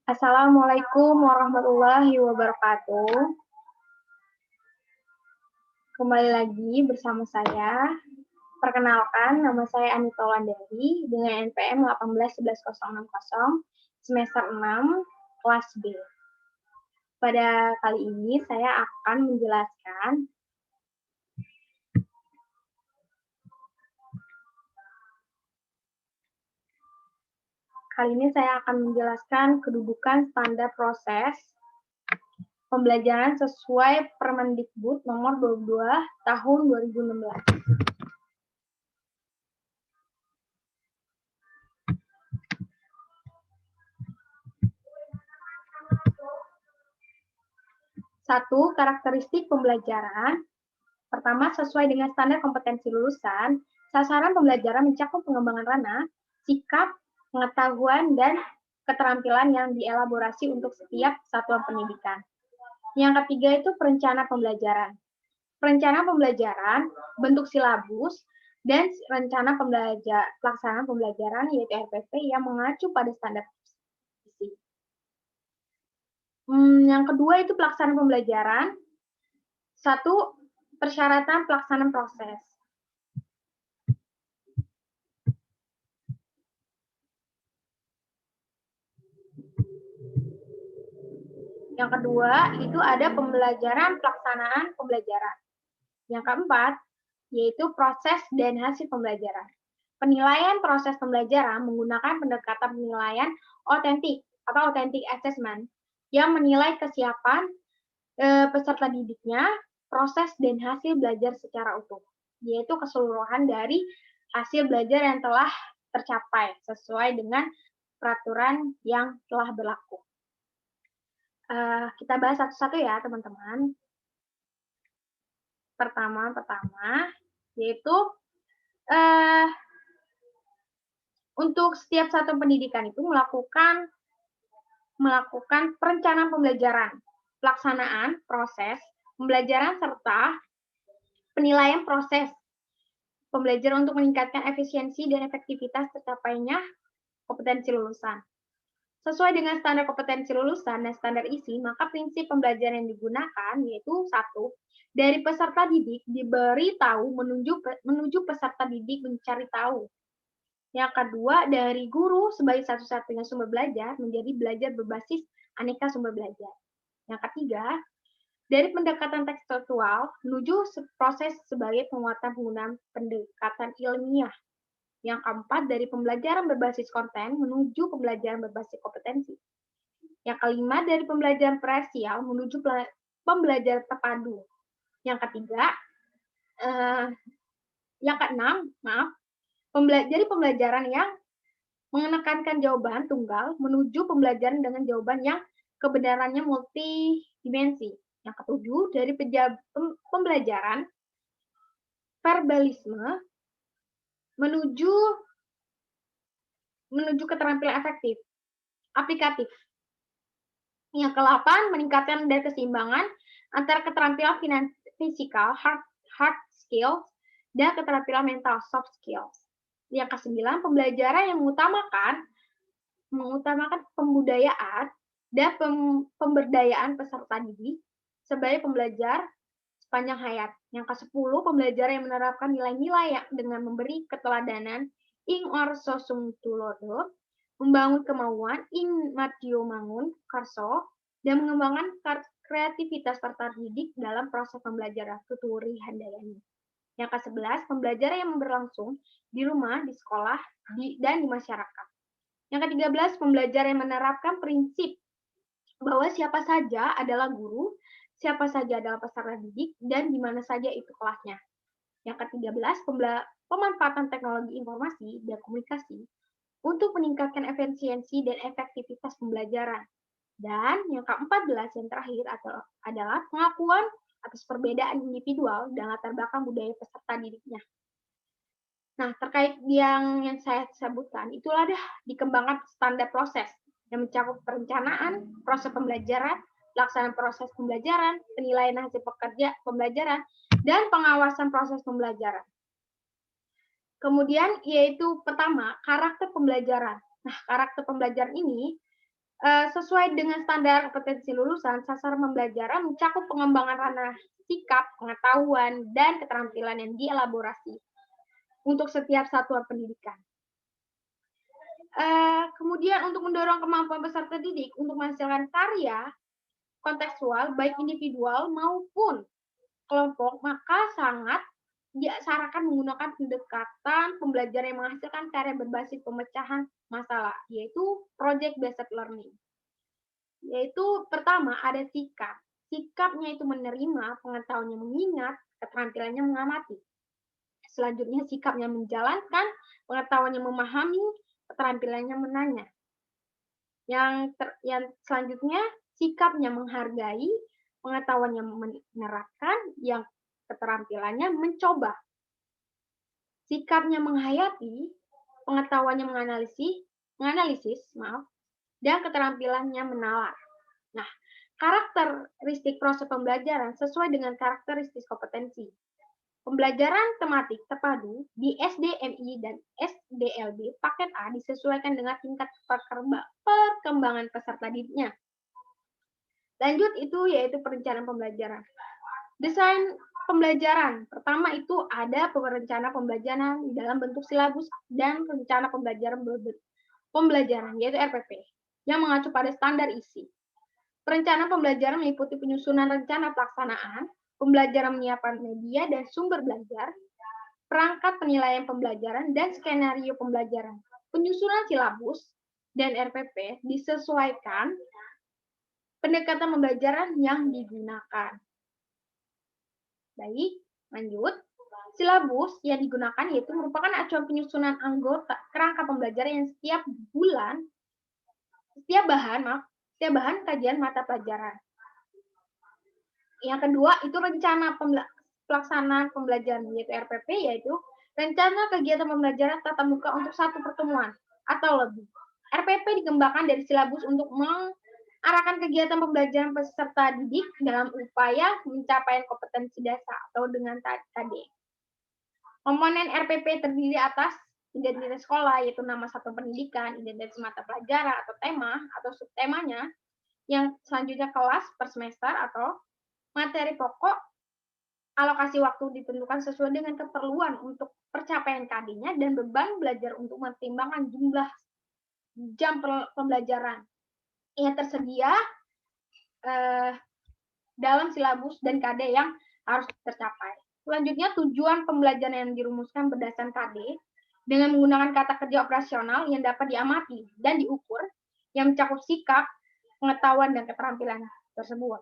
Assalamualaikum warahmatullahi wabarakatuh. Kembali lagi bersama saya. Perkenalkan, nama saya Anita Wandari dengan NPM 1811060 semester 6 kelas B. Pada kali ini saya akan menjelaskan kedudukan standar proses pembelajaran sesuai Permendikbud nomor 22 tahun 2016. Satu, karakteristik pembelajaran. Pertama, sesuai dengan standar kompetensi lulusan, sasaran pembelajaran mencakup pengembangan ranah, sikap, pengetahuan, dan keterampilan yang dielaborasi untuk setiap satuan pendidikan. Yang ketiga itu perencanaan pembelajaran. Perencanaan pembelajaran, bentuk silabus, dan rencana pelaksanaan pembelajaran yaitu RPP yang mengacu pada standar isi. Yang kedua itu pelaksanaan pembelajaran. Satu, persyaratan pelaksanaan proses. Yang kedua, itu ada pembelajaran pelaksanaan pembelajaran. Yang keempat, yaitu proses dan hasil pembelajaran. Penilaian proses pembelajaran menggunakan pendekatan penilaian otentik atau authentic assessment yang menilai kesiapan peserta didiknya, proses dan hasil belajar secara utuh, yaitu keseluruhan dari hasil belajar yang telah tercapai sesuai dengan peraturan yang telah berlaku. Kita bahas satu-satu ya, teman-teman. Pertama, yaitu untuk setiap satuan pendidikan itu melakukan perencanaan pembelajaran, pelaksanaan proses pembelajaran serta penilaian proses pembelajaran untuk meningkatkan efisiensi dan efektivitas tercapainya kompetensi lulusan. Sesuai dengan standar kompetensi lulusan dan standar isi, maka prinsip pembelajaran yang digunakan yaitu satu, dari peserta didik diberi tahu menuju peserta didik mencari tahu. Yang kedua, dari guru sebagai satu-satunya sumber belajar menjadi belajar berbasis aneka sumber belajar. Yang ketiga, dari pendekatan tekstual menuju proses sebagai penguatan penggunaan pendekatan ilmiah. Yang keempat, dari pembelajaran berbasis konten menuju pembelajaran berbasis kompetensi. Yang kelima, dari pembelajaran parsial menuju pembelajaran terpadu. Yang ketiga, yang keenam, dari pembelajaran yang menekankan jawaban tunggal menuju pembelajaran dengan jawaban yang kebenarannya multidimensi. Yang ketujuh, dari pembelajaran verbalisme menuju keterampilan efektif, aplikatif. Yang ke-8, meningkatkan dari keseimbangan antara keterampilan fisikal, hard skills, dan keterampilan mental, soft skills. Yang ke-9, pembelajaran yang mengutamakan pembudayaan dan pemberdayaan peserta didik sebagai pembelajar sepanjang hayat. Yang ke-10, pembelajaran yang menerapkan nilai-nilai dengan memberi keteladanan ing orso sum tulodo, membangun kemauan ing matio mangun karso, dan mengembangkan kreativitas peserta didik dalam proses pembelajaran tuturi handayani. Yang ke-11, pembelajaran yang berlangsung di rumah, di sekolah, dan di masyarakat. Yang ke-13, pembelajaran yang menerapkan prinsip bahwa siapa saja adalah guru, siapa saja adalah peserta didik, dan di mana saja itu kelasnya. Yang ke-13, pemanfaatan teknologi informasi dan komunikasi untuk meningkatkan efisiensi dan efektivitas pembelajaran. Dan yang ke-14, yang terakhir adalah pengakuan atas perbedaan individual dan latar belakang budaya peserta didiknya. Nah, terkait yang saya sebutkan, itulah dikembangkan standar proses yang mencakup perencanaan, proses pembelajaran, pelaksanaan proses pembelajaran, penilaian hasil pembelajaran, dan pengawasan proses pembelajaran. Kemudian yaitu pertama, karakter pembelajaran. Nah, karakter pembelajaran ini Sesuai dengan standar kompetensi lulusan, sasaran pembelajaran mencakup pengembangan ranah sikap, pengetahuan, dan keterampilan yang dielaborasi untuk setiap satuan pendidikan. Kemudian untuk mendorong kemampuan peserta didik untuk menghasilkan karya kontekstual baik individual maupun kelompok, maka sangat disarankan menggunakan pendekatan pembelajaran yang menghasilkan karya berbasis pemecahan masalah, yaitu project based learning. Yaitu pertama ada sikap. Sikapnya itu menerima, pengetahuannya mengingat, keterampilannya mengamati. Selanjutnya sikapnya menjalankan, pengetahuannya memahami, keterampilannya menanya. Yang selanjutnya sikapnya menghargai, pengetahuannya menerapkan, yang keterampilannya mencoba. Sikapnya menghayati, pengetahuannya menganalisis, dan keterampilannya menalar. Nah, karakteristik proses pembelajaran sesuai dengan karakteristik kompetensi. Pembelajaran tematik terpadu di SDMI dan SDLB paket A disesuaikan dengan tingkat perkembangan peserta didiknya. Lanjut itu yaitu perencanaan pembelajaran. Desain pembelajaran. Pertama itu ada perencanaan pembelajaran dalam bentuk silabus dan rencana pembelajaran yaitu RPP yang mengacu pada standar isi. Perencanaan pembelajaran meliputi penyusunan rencana pelaksanaan, pembelajaran menyiapkan media dan sumber belajar, perangkat penilaian pembelajaran, dan skenario pembelajaran. Penyusunan silabus dan RPP disesuaikan pendekatan pembelajaran yang digunakan. Baik, lanjut. Silabus yang digunakan yaitu merupakan acuan penyusunan anggota kerangka pembelajaran yang setiap bahan kajian mata pelajaran. Yang kedua itu rencana pelaksanaan pembelajaran yaitu RPP, yaitu rencana kegiatan pembelajaran tatap muka untuk satu pertemuan atau lebih. RPP dikembangkan dari silabus untuk mengarahkan kegiatan pembelajaran peserta didik dalam upaya pencapaian kompetensi dasar atau dengan KD. Komponen RPP terdiri atas identitas sekolah, yaitu nama satuan pendidikan, identitas mata pelajaran atau tema atau subtemanya, yang selanjutnya kelas per semester atau materi pokok, alokasi waktu ditentukan sesuai dengan keperluan untuk percapaian KD-nya, dan beban belajar untuk mempertimbangkan jumlah jam pembelajaran yang tersedia dalam silabus dan KD yang harus tercapai. Selanjutnya, tujuan pembelajaran yang dirumuskan berdasarkan KD dengan menggunakan kata kerja operasional yang dapat diamati dan diukur, yang mencakup sikap, pengetahuan, dan keterampilan tersebut.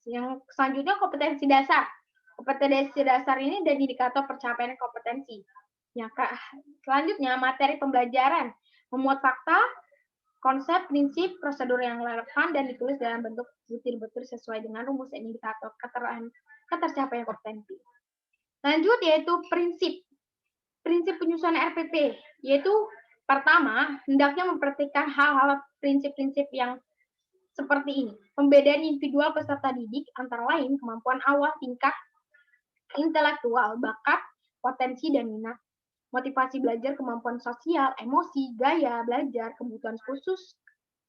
Yang selanjutnya, kompetensi dasar. Kompetensi dasar ini dan indikator pencapaian kompetensi. Yang selanjutnya, materi pembelajaran. Memuat fakta, konsep, prinsip, prosedur yang relevan, dan ditulis dalam bentuk butir-butir sesuai dengan rumus dan indikator ketercapaian kompetensi. Lanjut yaitu prinsip penyusunan RPP, yaitu pertama, hendaknya memperhatikan hal-hal prinsip-prinsip yang seperti ini. Pembedaan individual peserta didik antara lain kemampuan awal, tingkat intelektual, bakat, potensi, dan minat. Motivasi belajar, kemampuan sosial, emosi, gaya belajar, kebutuhan khusus,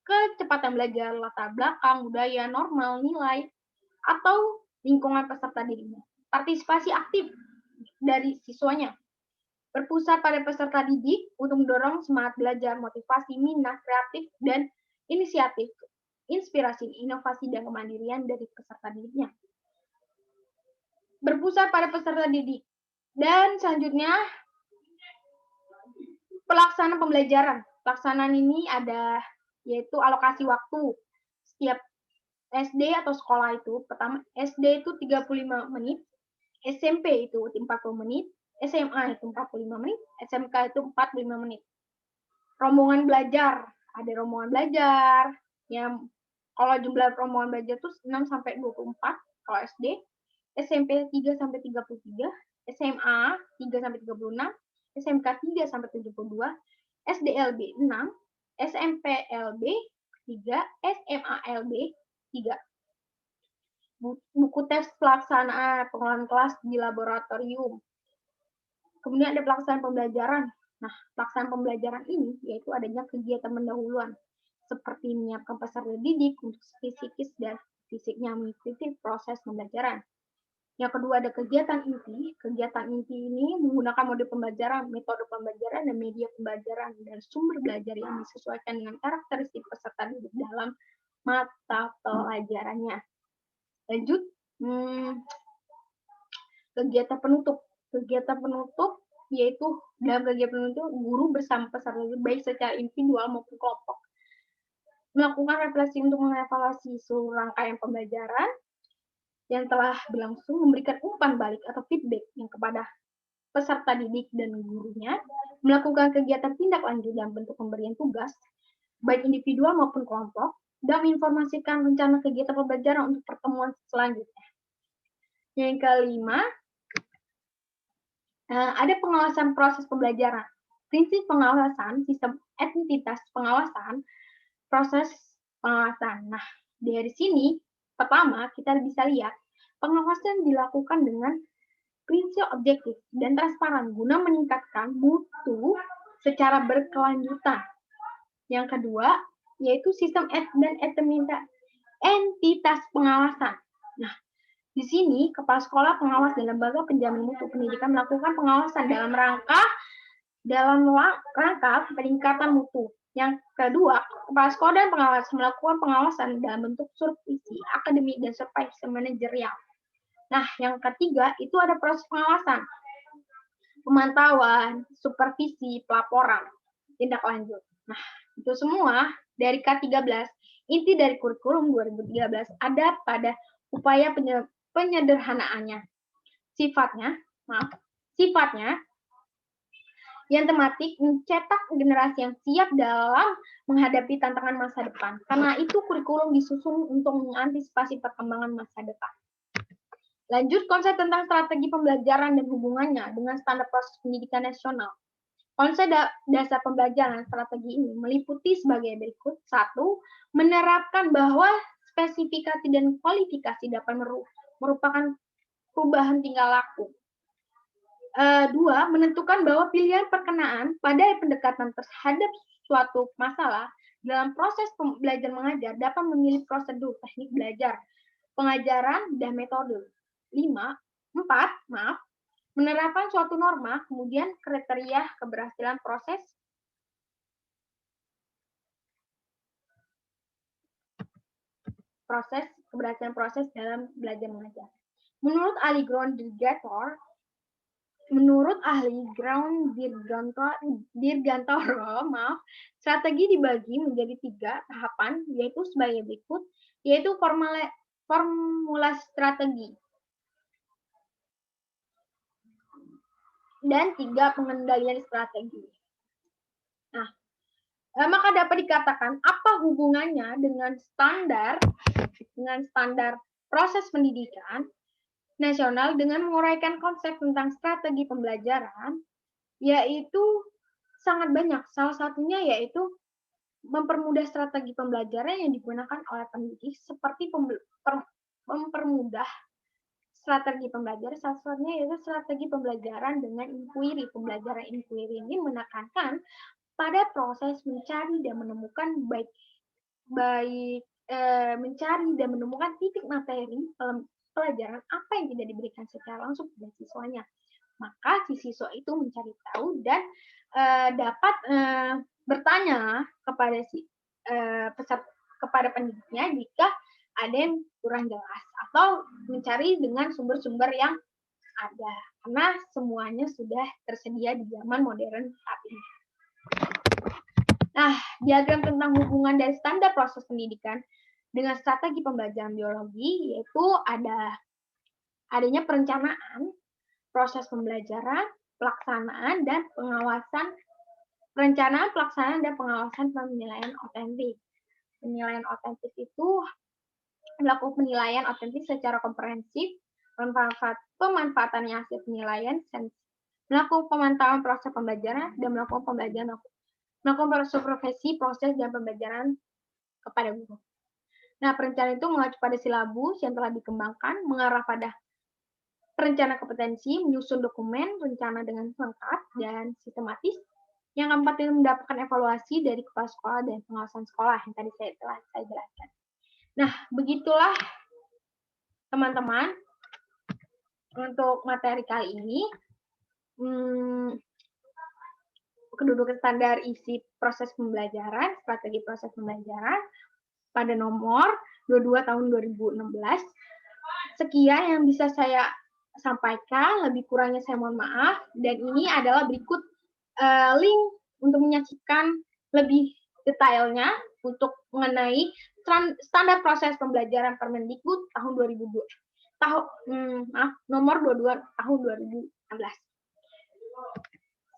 kecepatan belajar, latar belakang, budaya, normal, nilai, atau lingkungan peserta didiknya. Partisipasi aktif dari siswanya. Berpusat pada peserta didik untuk mendorong semangat belajar, motivasi, minat, kreatif, dan inisiatif, inspirasi, inovasi, dan kemandirian dari peserta didiknya. Berpusat pada peserta didik. Dan selanjutnya, pelaksanaan pembelajaran. Pelaksanaan ini ada yaitu alokasi waktu. Setiap SD atau sekolah itu, pertama SD itu 35 menit, SMP itu 40 menit, SMA itu 45 menit, SMK itu 45 menit. Rombongan belajar, ada rombongan belajar yang kalau jumlah rombongan belajar itu 6 sampai 24 kalau SD, SMP 3 sampai 33, SMA 3 sampai 36, SMK 3 sampai 72, SDLB 6, SMPLB 3, SMALB 3. Buku tes pelaksanaan pengelolaan kelas di laboratorium. Kemudian ada pelaksanaan pembelajaran. Nah, pelaksanaan pembelajaran ini yaitu adanya kegiatan pendahuluan. seperti menyiapkan peserta didik untuk psikis dan fisiknya mengikuti proses pembelajaran. Yang kedua ada kegiatan inti. Kegiatan inti ini menggunakan mode pembelajaran, metode pembelajaran, dan media pembelajaran dan sumber belajar yang disesuaikan dengan karakteristik peserta didik dalam mata pelajarannya. Lanjut, kegiatan penutup. Kegiatan penutup yaitu dalam kegiatan penutup guru bersama peserta didik baik secara individual maupun kelompok melakukan refleksi untuk mengevaluasi seluruh rangkaian pembelajaran yang telah berlangsung, memberikan umpan balik atau feedback yang kepada peserta didik dan gurunya, melakukan kegiatan tindak lanjut dalam bentuk pemberian tugas, baik individual maupun kelompok, dan menginformasikan rencana kegiatan pembelajaran untuk pertemuan selanjutnya. Yang kelima, ada pengawasan proses pembelajaran. Prinsip pengawasan, sistem entitas pengawasan, proses pengawasan. Nah, dari sini, pertama, kita bisa lihat, pengawasan dilakukan dengan prinsip objektif dan transparan guna meningkatkan mutu secara berkelanjutan. Yang kedua, yaitu sistem dan entitas pengawasan. Nah, di sini, kepala sekolah, pengawas, dan lembaga penjamin mutu pendidikan melakukan pengawasan dalam rangka peningkatan mutu. Yang kedua, kepala sekolah dan pengawas melakukan pengawasan dalam bentuk supervisi akademik dan supervisi manajerial. Nah, yang ketiga itu ada proses pengawasan, pemantauan, supervisi, pelaporan, tindak lanjut. Nah, itu semua dari K13. Inti dari kurikulum 2013 ada pada upaya penyederhanaannya. Sifatnya yang tematik mencetak generasi yang siap dalam menghadapi tantangan masa depan. Karena itu kurikulum disusun untuk mengantisipasi perkembangan masa depan. Lanjut, konsep tentang strategi pembelajaran dan hubungannya dengan standar proses pendidikan nasional. Konsep dasar pembelajaran strategi ini meliputi sebagai berikut. 1. Menerapkan bahwa spesifikasi dan kualifikasi dapat merupakan perubahan tingkah laku. 2. Menentukan bahwa pilihan perkenaan pada pendekatan terhadap suatu masalah dalam proses belajar mengajar dapat memilih prosedur, teknik belajar, pengajaran, dan metode. 4. Menerapkan suatu norma, kemudian kriteria keberhasilan proses dalam belajar mengajar. Menurut ahli Dirgantoro, strategi dibagi menjadi 3 tahapan, yaitu sebagai berikut, yaitu formulasi strategi dan 3 pengendalian strategi. Nah, maka dapat dikatakan apa hubungannya dengan standar proses pendidikan nasional dengan menguraikan konsep tentang strategi pembelajaran, yaitu sangat banyak. Salah satunya yaitu mempermudah strategi pembelajaran yang digunakan oleh pendidik, seperti mempermudah strategi pembelajaran. Salah satunya yaitu strategi pembelajaran dengan inquiry. Pembelajaran inquiry ini menekankan pada proses mencari dan menemukan mencari dan menemukan titik materi pelajaran apa yang tidak diberikan secara langsung kepada siswanya. Maka si siswa itu mencari tahu dan dapat bertanya kepada kepada pendidiknya jika ada yang kurang jelas atau mencari dengan sumber-sumber yang ada, karena semuanya sudah tersedia di zaman modern saat ini. Nah, diagram tentang hubungan dari standar proses pendidikan dengan strategi pembelajaran biologi, yaitu adanya perencanaan, proses pembelajaran, pelaksanaan, dan pengawasan. Perencanaan, pelaksanaan, dan pengawasan penilaian otentik. Penilaian otentik itu melakukan penilaian otentik secara komprehensif, pemanfaatannya hasil penilaian, melakukan pemantauan proses pembelajaran, dan melakukan melakukan supervisi proses dan pembelajaran kepada guru. Nah, perencanaan itu mengacu pada silabus yang telah dikembangkan, mengarah pada perencanaan kompetensi, menyusun dokumen rencana dengan lengkap dan sistematis, Yang keempat itu mendapatkan evaluasi dari kepala sekolah dan pengawasan sekolah yang tadi telah saya jelaskan. Nah, begitulah teman-teman untuk materi kali ini. Kedudukan standar isi proses pembelajaran, strategi proses pembelajaran pada nomor 22 tahun 2016. Sekian yang bisa saya sampaikan, lebih kurangnya saya mohon maaf. Dan ini adalah berikut link untuk menyaksikan lebih detailnya untuk mengenai standar proses pembelajaran Permendikbud tahun 2002. Nomor 22 tahun 2016.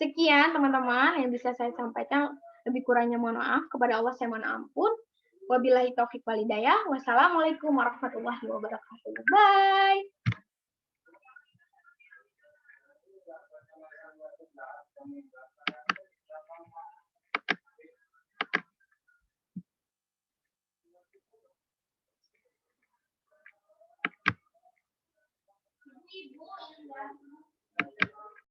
Sekian teman-teman yang bisa saya sampaikan, lebih kurangnya mohon maaf, kepada Allah saya mohon ampun. Wabillahi taufiq wal hidayah. Wassalamualaikum warahmatullahi wabarakatuh. Bye. Ibu